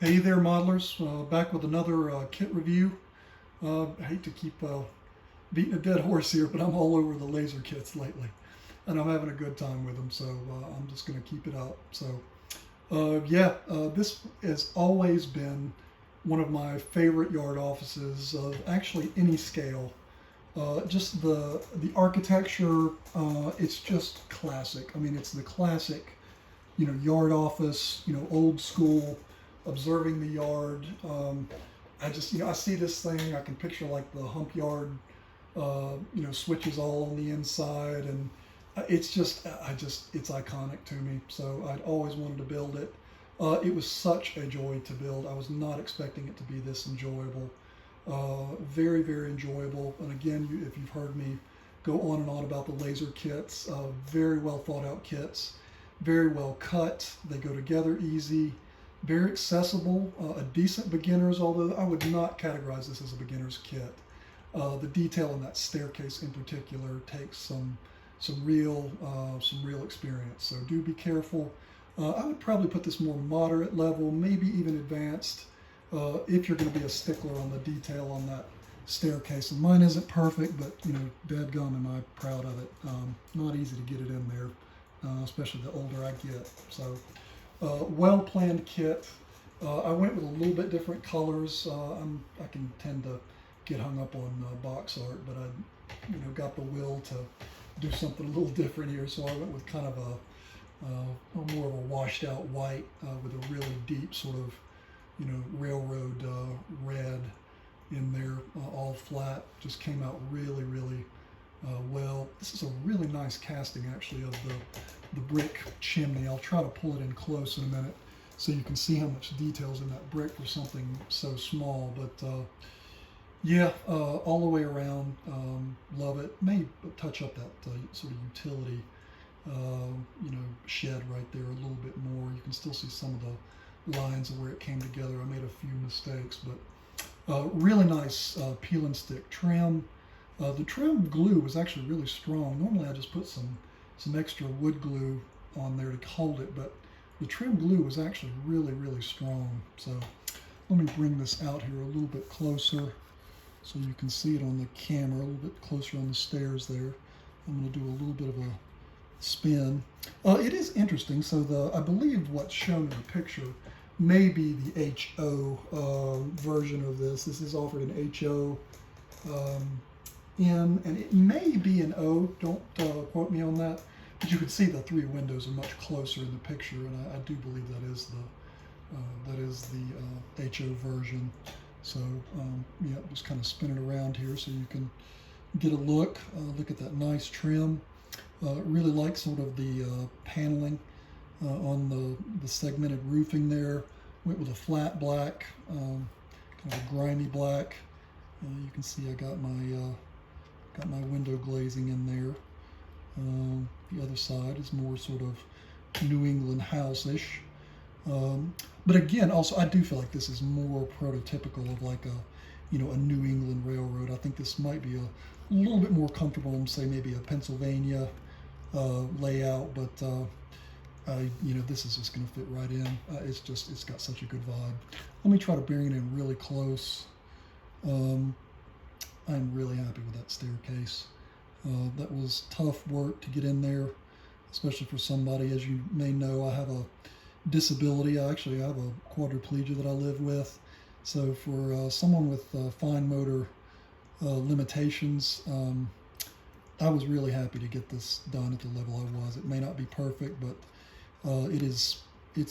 Hey there, modelers. Back with another kit review. I hate to keep beating a dead horse here, but I'm all over the laser kits lately, and I'm having a good time with them. So I'm just going to keep it up. So this has always been one of my favorite yard offices of actually any scale. Just the architecture, it's just classic. I mean, it's the classic, yard office, old school, observing the yard. I just, I see this thing, I can picture like the hump yard, switches all on the inside, and it's just, it's iconic to me. So I'd always wanted to build it. It was such a joy to build. I was not expecting it to be this enjoyable. Very, very enjoyable. And again, if you've heard me go on and on about the laser kits, very well thought out kits, very well cut. They go together easy, very accessible, a decent beginner's, although I would not categorize this as a beginner's kit. The detail in that staircase in particular takes some real experience. So do be careful. I would probably put this more moderate level, maybe even advanced, if you're going to be a stickler on the detail on that staircase. And mine isn't perfect, but dadgum am I proud of it. Not easy to get it in there, especially the older I get. So well-planned kit. I went with a little bit different colors. I can tend to get hung up on box art, but I got the will to do something a little different here. So I went with kind of a more of a washed out white with a really deep sort of railroad red in there, all flat. Just came out really, really well. This is a really nice casting actually of the brick chimney. I'll try to pull it in close in a minute so you can see how much detail's in that brick for something so small. But all the way around, love it. May touch up that sort of utility shed right there a little bit more. You can still see some of the lines of where it came together. I made a few mistakes, but really nice peel and stick trim. The trim glue was actually really strong. Normally I just put some extra wood glue on there to hold it, but the trim glue was actually really, really strong. So let me bring this out here a little bit closer so you can see it on the camera, a little bit closer on the stairs there. I'm going to do a little bit of a spin. It is interesting. So I believe what's shown in the picture may be the HO version of this. This is offered in HO M, and it may be an O. Don't quote me on that. But you can see the three windows are much closer in the picture, and I do believe that is the HO version. So just kind of spin it around here so you can get a look. Look at that nice trim. Really like sort of the paneling on the segmented roofing there. Went with a flat black, kind of a grimy black. You can see I got my window glazing in there. The other side is more sort of New England house-ish. But again, also I do feel like this is more prototypical of like a New England railroad. I think this might be a little bit more comfortable in, say, maybe a Pennsylvania layout, but this is just going to fit right in. It's got such a good vibe. Let me try to bring it in really close. I'm really happy with that staircase. That was tough work to get in there, especially for somebody, as you may know, I have a disability. I have a quadriplegia that I live with. So for someone with fine motor limitations, I was really happy to get this done at the level I was. It may not be perfect, but it's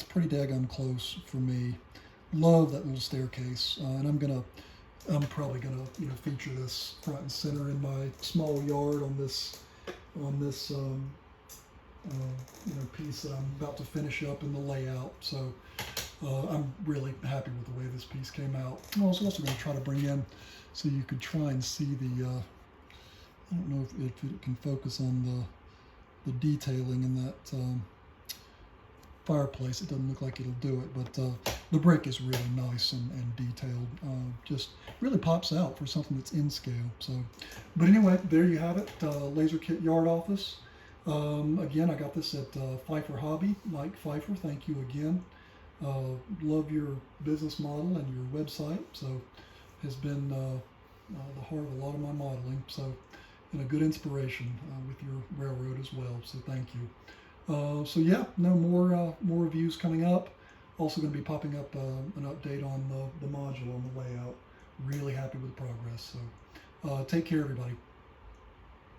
pretty daggone close for me. Love that little staircase, and I'm probably gonna feature this front and center in my small yard on this piece that I'm about to finish up in the layout. So I'm really happy with the way this piece came out. I was also going to try to bring in so you could try and see the I don't know if it can focus on the detailing in that fireplace. It doesn't look like it'll do it, but the brick is really nice and detailed. Just really pops out for something that's in scale. So, but anyway, there you have it. LaserKit Yard Office. Again, I got this at Pfeiffer Hobby. Mike Pfeiffer, thank you again. Love your business model and your website. So has been the heart of a lot of my modeling. So, and a good inspiration with your railroad as well. So thank you. So yeah, no more reviews coming up. Also going to be popping up an update on the module on the layout. Really happy with the progress. So take care, everybody.